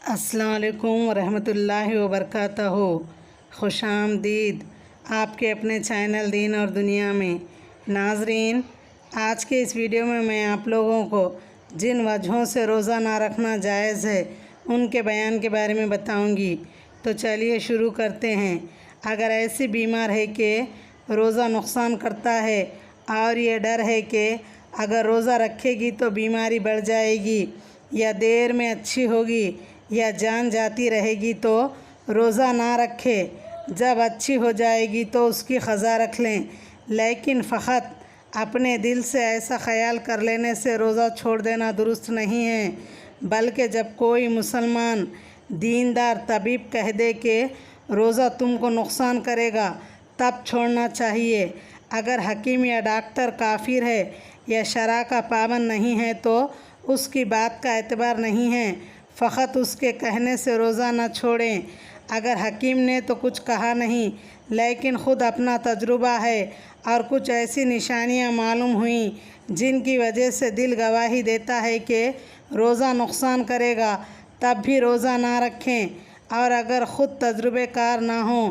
अस्सलाम वालेकुम वरहमतुल्लाहि वबरकातहू। खुश आमदीद आपके अपने चैनल दीन और दुनिया में। नाजरीन, आज के इस वीडियो में मैं आप लोगों को जिन वजहों से रोज़ा ना रखना जायज़ है उनके बयान के बारे में बताऊंगी। तो चलिए शुरू करते हैं। अगर ऐसी बीमार है कि रोज़ा नुकसान करता है और ये डर है कि अगर रोज़ा रखेगी तो बीमारी बढ़ जाएगी या देर में अच्छी होगी या जान जाती रहेगी तो रोज़ा ना रखें। जब अच्छी हो जाएगी तो उसकी क़ज़ा रख लें, लेकिन फ़क़त अपने दिल से ऐसा ख़याल कर लेने से रोज़ा छोड़ देना दुरुस्त नहीं है, बल्कि जब कोई मुसलमान दीनदार तबीब कह दे कि रोज़ा तुमको नुकसान करेगा तब छोड़ना चाहिए। अगर हकीम या डॉक्टर काफिर है या शरअ का पाबंद नहीं है तो उसकी बात का एतबार नहीं है, फ़क़त उसके कहने से रोज़ा न छोड़ें। अगर हकीम ने तो कुछ कहा नहीं, लेकिन ख़ुद अपना तजुर्बा है और कुछ ऐसी निशानियां मालूम हुई जिनकी वजह से दिल गवाही देता है कि रोज़ा नुकसान करेगा, तब भी रोज़ा ना रखें। और अगर ख़ुद तजुर्बेकार ना हो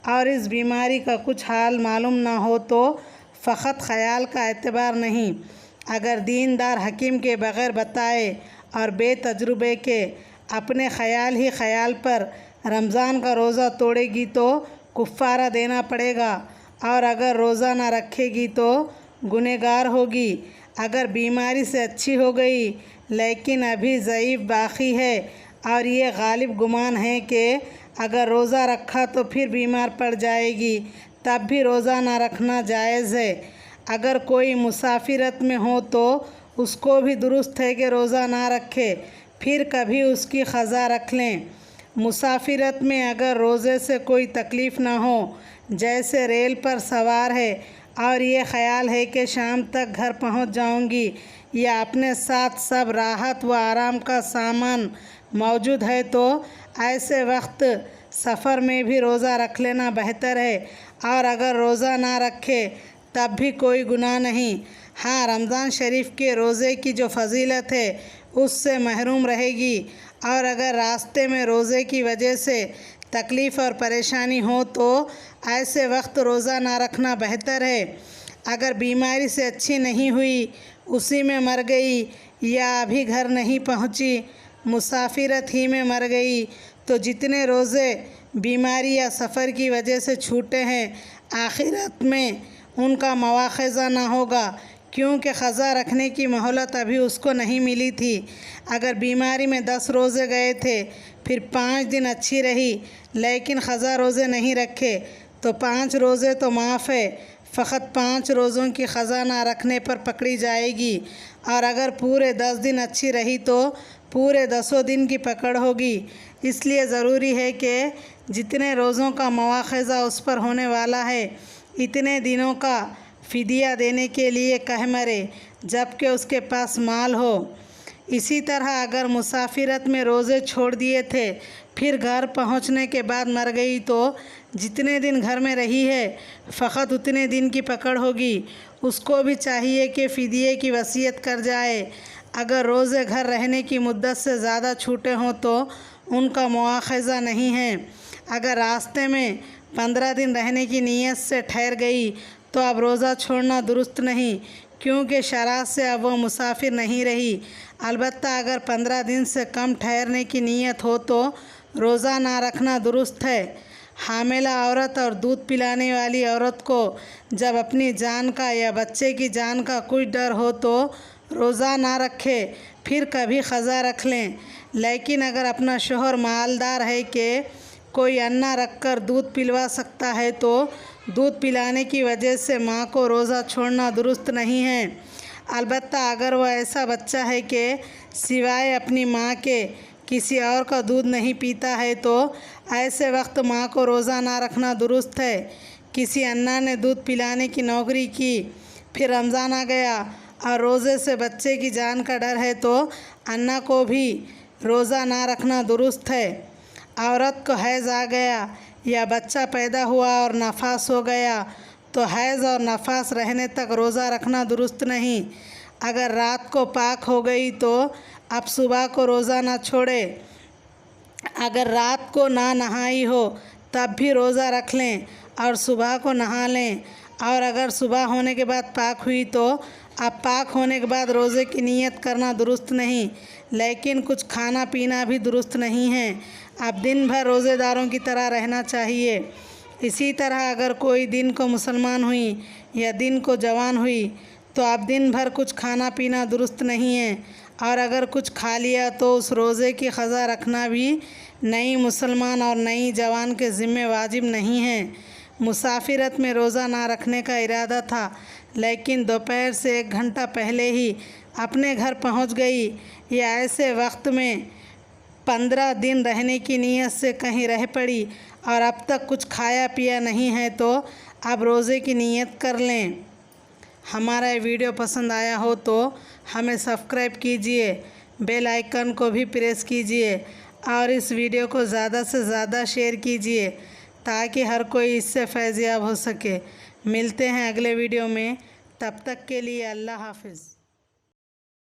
और इस बीमारी का कुछ हाल मालूम ना हो तो फ़क़त ख़याल का एतबार नहीं। अगर दीनदार हकीम के बग़ैर बताए और बेतजुर्बे के अपने ख़याल ही ख़याल पर रमज़ान का रोज़ा तोड़ेगी तो कुफ़ारा देना पड़ेगा, और अगर रोज़ा ना रखेगी तो गुनहगार होगी। अगर बीमारी से अच्छी हो गई लेकिन अभी ज़ईफ़ बाकी है और ये गालिब गुमान है कि अगर रोज़ा रखा तो फिर बीमार पड़ जाएगी, तब भी रोज़ा ना रखना जायज़ है। अगर कोई मुसाफिरत में हो तो उसको भी दुरुस्त है कि रोज़ा ना रखे, फिर कभी उसकी क़ज़ा रख लें। मुसाफिरत में अगर रोज़े से कोई तकलीफ़ ना हो, जैसे रेल पर सवार है और ये ख़याल है कि शाम तक घर पहुंच जाऊंगी या अपने साथ सब राहत व आराम का सामान मौजूद है, तो ऐसे वक्त सफ़र में भी रोज़ा रख लेना बेहतर है। और अगर रोज़ा ना रखे तब भी कोई गुनाह नहीं। हाँ, रमज़ान शरीफ के रोज़े की जो फजीलत है उससे महरूम रहेगी। और अगर रास्ते में रोज़े की वजह से तकलीफ़ और परेशानी हो तो ऐसे वक्त रोज़ा ना रखना बेहतर है। अगर बीमारी से अच्छी नहीं हुई, उसी में मर गई या अभी घर नहीं पहुंची, मुसाफिरत ही में मर गई, तो जितने रोज़े बीमारी या सफ़र की वजह से छूटे हैं आखिरत में उनका मुआख़ज़ा ना होगा, क्योंकि क़ज़ा रखने की मोहलत अभी उसको नहीं मिली थी। अगर बीमारी में 10 रोज़े गए थे, फिर 5 दिन अच्छी रही लेकिन क़ज़ा रोज़े नहीं रखे तो 5 रोज़े तो माफ़ है, फ़क़त 5 रोज़ों की क़ज़ा ना रखने पर पकड़ी जाएगी। और अगर पूरे 10 दिन अच्छी रही तो पूरे 10 दिन की पकड़ होगी। इसलिए ज़रूरी है कि जितने रोज़ों का मुआख़ज़ा उस पर होने वाला है इतने दिनों का फ़िदिया देने के लिए कह मरे जबकि उसके पास माल हो। इसी तरह अगर मुसाफिरत में रोज़े छोड़ दिए थे, फिर घर पहुंचने के बाद मर गई तो जितने दिन घर में रही है फ़क़त उतने दिन की पकड़ होगी। उसको भी चाहिए कि फ़िदिये की वसीयत कर जाए। अगर रोज़े घर रहने की मुद्दत से ज़्यादा छूटे हों तो उनका मुआख़ज़ा नहीं है। अगर रास्ते में 15 दिन रहने की नीयत से ठहर गई तो अब रोज़ा छोड़ना दुरुस्त नहीं, क्योंकि शरअ से अब वो मुसाफिर नहीं रही। अलबत्ता अगर 15 दिन से कम ठहरने की नीयत हो तो रोज़ा ना रखना दुरुस्त है। हामिला औरत और दूध पिलाने वाली औरत को जब अपनी जान का या बच्चे की जान का कुछ डर हो तो रोज़ा ना रखे, फिर कभी क़ज़ा रख लें। लेकिन अगर अपना शोहर मालदार है कि कोई अन्ना रख कर दूध पिलवा सकता है तो दूध पिलाने की वजह से माँ को रोज़ा छोड़ना दुरुस्त नहीं है। अलबत्ता अगर वह ऐसा बच्चा है कि सिवाय अपनी माँ के किसी और का दूध नहीं पीता है तो ऐसे वक्त माँ को रोज़ा ना रखना दुरुस्त है। किसी अन्ना ने दूध पिलाने की नौकरी की, फिर रमज़ान आ गया और रोज़े से बच्चे की जान का डर है तो अन्ना को भी रोज़ा ना रखना दुरुस्त है। औरत को हैज़ आ गया या बच्चा पैदा हुआ और नफास हो गया तो हैज़ और नफास रहने तक रोज़ा रखना दुरुस्त नहीं। अगर रात को पाक हो गई तो अब सुबह को रोज़ा ना छोड़े। अगर रात को ना नहाई हो तब भी रोज़ा रख लें और सुबह को नहा लें, और अगर सुबह होने के बाद पाक हुई तो अब पाक होने के बाद रोज़े की नीयत करना दुरुस्त नहीं, लेकिन कुछ खाना पीना भी दुरुस्त नहीं है। अब दिन भर रोज़ेदारों की तरह रहना चाहिए। इसी तरह अगर कोई दिन को मुसलमान हुई या दिन को जवान हुई तो अब दिन भर कुछ खाना पीना दुरुस्त नहीं है, और अगर कुछ खा लिया तो उस रोज़े की क़ज़ा रखना भी नई मुसलमान और नई जवान के ज़िम्मे वाजिब नहीं है। मुसाफिरत में रोज़ा ना रखने का इरादा था, लेकिन दोपहर से 1 घंटा पहले ही अपने घर पहुंच गई, या ऐसे वक्त में 15 दिन रहने की नीयत से कहीं रह पड़ी और अब तक कुछ खाया पिया नहीं है तो अब रोज़े की नीयत कर लें। हमारा ये वीडियो पसंद आया हो तो हमें सब्सक्राइब कीजिए, बेल आइकन को भी प्रेस कीजिए और इस वीडियो को ज़्यादा से ज़्यादा शेयर कीजिए ताकि हर कोई इससे फैज़याब हो सके। मिलते हैं अगले वीडियो में, तब तक के लिए अल्लाह हाफ़िज़।